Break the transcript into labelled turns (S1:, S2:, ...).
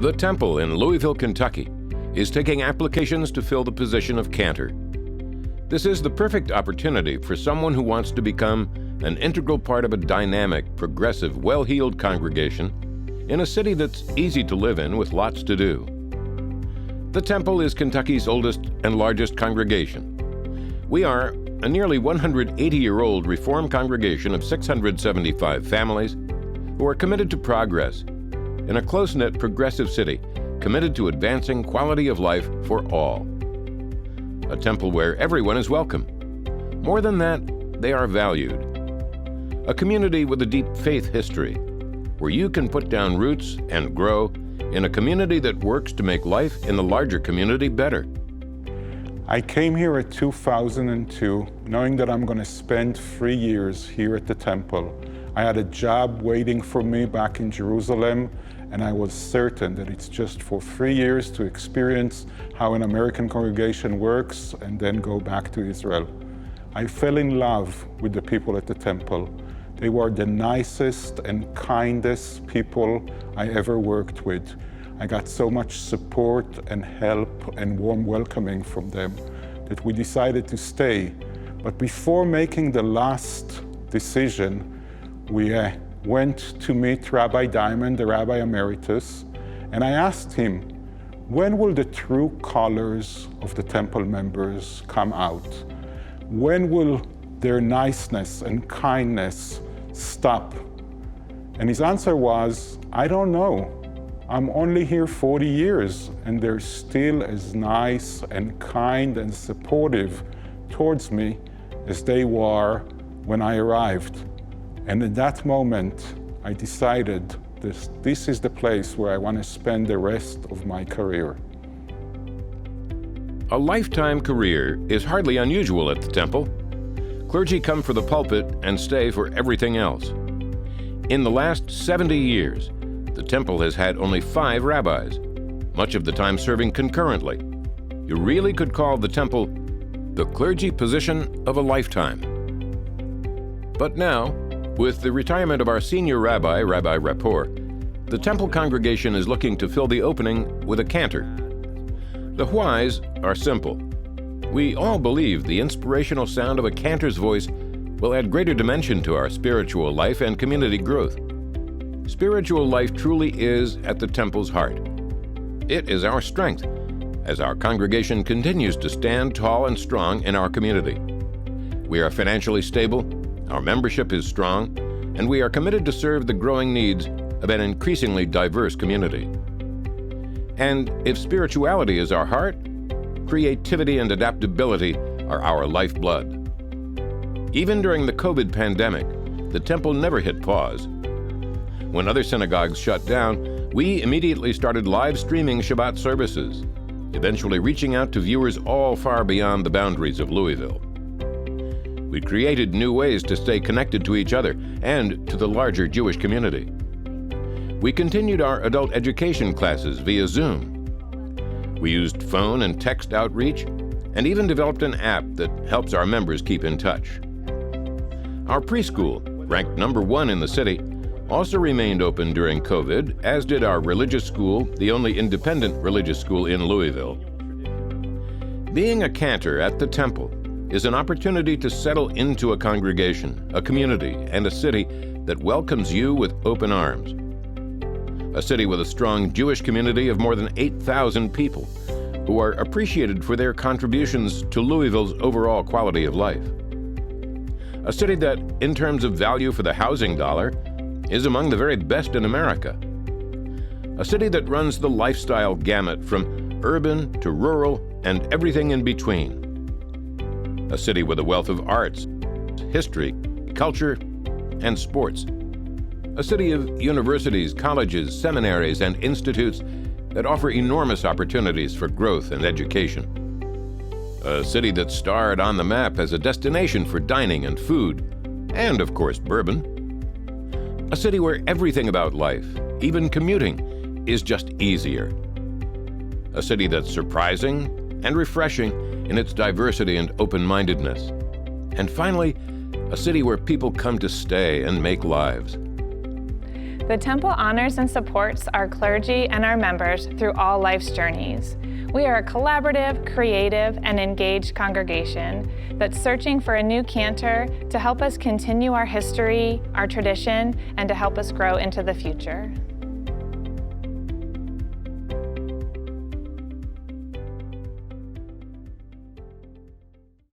S1: The Temple in Louisville, Kentucky, is taking applications to fill the position of cantor. This is the perfect opportunity for someone who wants to become an integral part of a dynamic, progressive, well-heeled congregation in a city that's easy to live in with lots to do. The Temple is Kentucky's oldest and largest congregation. We are a nearly 180-year-old Reformed congregation of 675 families who are committed to progress in a close-knit, progressive city committed to advancing quality of life for all. A temple where everyone is welcome. More than that, they are valued. A community with a deep faith history, where you can put down roots and grow in a community that works to make life in the larger community better.
S2: I came here in 2002, knowing that I'm going to spend 3 years here at the temple. I had a job waiting for me back in Jerusalem, and I was certain that it's just for 3 years to experience how an American congregation works and then go back to Israel. I fell in love with the people at the temple. They were the nicest and kindest people I ever worked with. I got so much support and help and warm welcoming from them that we decided to stay. But before making the last decision, we went to meet Rabbi Diamond, the Rabbi Emeritus, and I asked him, when will the true colors of the temple members come out? When will their niceness and kindness stop? And his answer was, I don't know. I'm only here 40 years, and they're still as nice and kind and supportive towards me as they were when I arrived. And at that moment, I decided this is the place where I want to spend the rest of my career.
S1: A lifetime career is hardly unusual at the temple. Clergy come for the pulpit and stay for everything else. In the last 70 years, the temple has had only 5 rabbis, much of the time serving concurrently. You really could call the temple the clergy position of a lifetime. But now, with the retirement of our senior rabbi, Rabbi Rapport, the temple congregation is looking to fill the opening with a cantor. The whys are simple. We all believe the inspirational sound of a cantor's voice will add greater dimension to our spiritual life and community growth. Spiritual life truly is at the temple's heart. It is our strength as our congregation continues to stand tall and strong in our community. We are financially stable, our membership is strong, and we are committed to serve the growing needs of an increasingly diverse community. And if spirituality is our heart, creativity and adaptability are our lifeblood. Even during the COVID pandemic, the temple never hit pause. When other synagogues shut down, we immediately started live streaming Shabbat services, eventually reaching out to viewers all far beyond the boundaries of Louisville. We created new ways to stay connected to each other and to the larger Jewish community. We continued our adult education classes via Zoom. We used phone and text outreach and even developed an app that helps our members keep in touch. Our preschool, ranked number 1 in the city, also remained open during COVID, as did our religious school, the only independent religious school in Louisville. Being a cantor at the temple is an opportunity to settle into a congregation, a community, and a city that welcomes you with open arms. A city with a strong Jewish community of more than 8,000 people who are appreciated for their contributions to Louisville's overall quality of life. A city that, in terms of value for the housing dollar, is among the very best in America. A city that runs the lifestyle gamut from urban to rural and everything in between. A city with a wealth of arts, history, culture, and sports. A city of universities, colleges, seminaries, and institutes that offer enormous opportunities for growth and education. A city that's starred on the map as a destination for dining and food, and of course bourbon. A city where everything about life, even commuting, is just easier. A city that's surprising and refreshing in its diversity and open-mindedness. And finally, a city where people come to stay and make lives.
S3: The Temple honors and supports our clergy and our members through all life's journeys. We are a collaborative, creative, and engaged congregation that's searching for a new cantor to help us continue our history, our tradition, and to help us grow into the future.